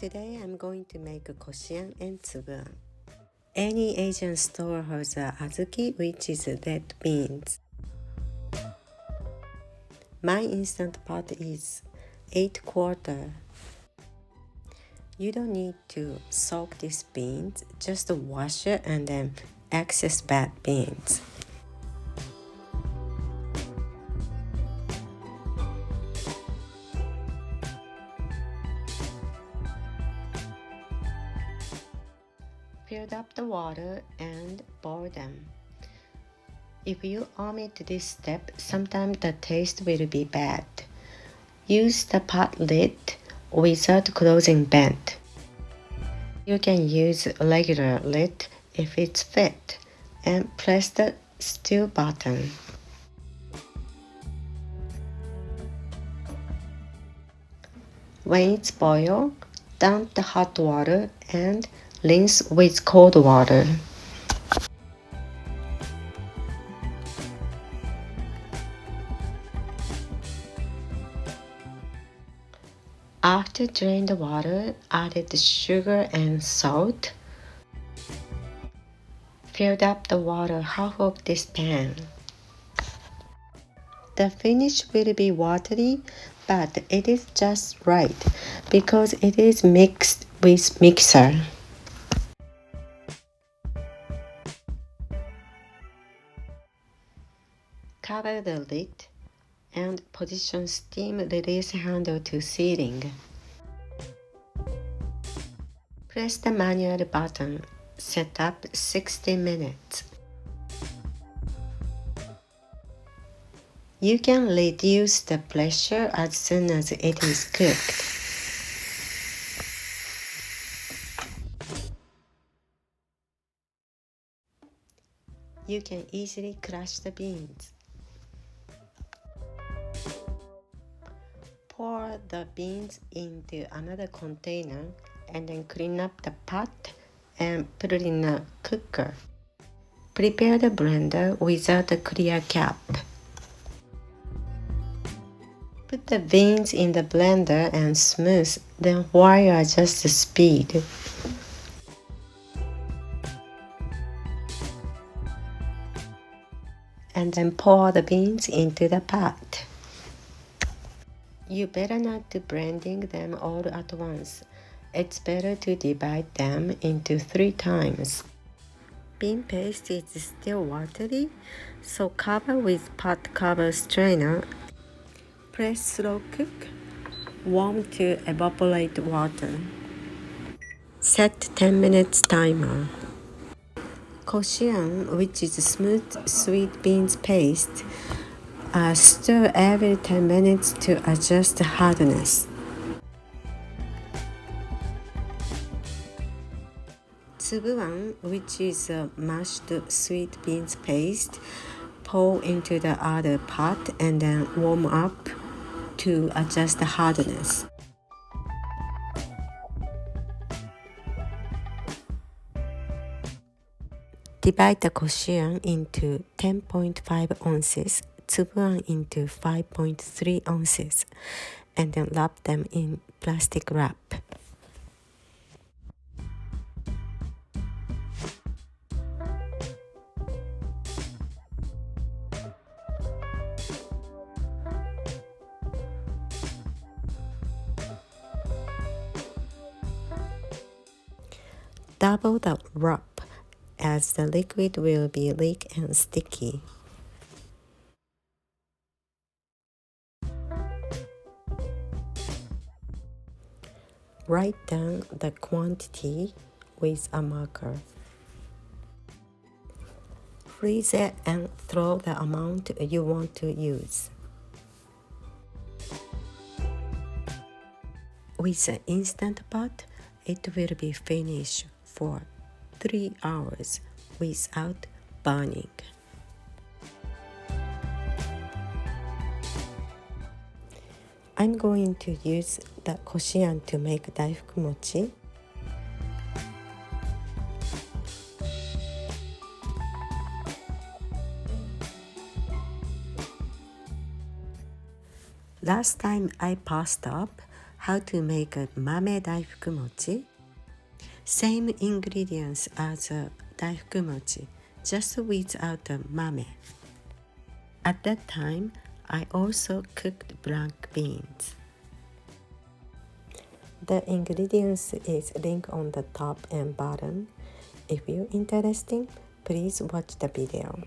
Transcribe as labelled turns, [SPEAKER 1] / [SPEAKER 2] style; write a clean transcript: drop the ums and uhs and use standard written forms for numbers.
[SPEAKER 1] Today I'm going to make a koshian and tsubuan. Any Asian store has a azuki, which is red beans. My instant pot is 8/4. You don't need to soak these beans, just wash it and then excess bad beans. Fill up the water and boil them. If you omit this step, sometimes the taste will be bad. Use the pot lid without closing bent. You can use a regular lid if it's fit, and press the stir button. When it's boiled, dump the hot water and rinse with cold water. After drain the water, add the sugar and salt. Fill up the water half of this pan. The finish will be watery, but it is just right because it is mixed with mixer. Cover the lid and position steam release handle to ceiling. Press the manual button. Set up 60 minutes. You can reduce the pressure as soon as it is cooked. You can easily crush the beans. Pour the beans into another container and then clean up the pot and put it in a cooker. Prepare the blender without a clear cap. Put the beans in the blender and smooth, then while you adjust the speed. And then pour the beans into the pot. You better not do blending them all at once. It's better to divide them into 3 times. Bean paste is still watery, so cover with pot cover strainer. Press slow cook. Warm to evaporate water. Set 10 minutes timer. Koshian, which is smooth sweet beans paste, stir every 10 minutes to adjust the hardness. Tsubuan, which is a mashed sweet beans paste, pour into the other pot and then warm up to adjust the hardness. Divide the koshian into 10.5 ounces, tsubuan into 5.3 ounces, and then wrap them in plastic wrap. Double the wrap as the liquid will be thick and sticky. Write down the quantity with a marker. Freeze it and throw the amount you want to use. With an instant pot, it will be finished for 3 hours without burning. I'm going to use the koshian to make Daifuku Mochi. Last time I passed up how to make a mame Daifuku mochi. Same ingredients as a Daifuku mochi, just without the mame. At that time, I also cooked black beans. The ingredients is linked on the top and bottom. If you're interested, please watch the video.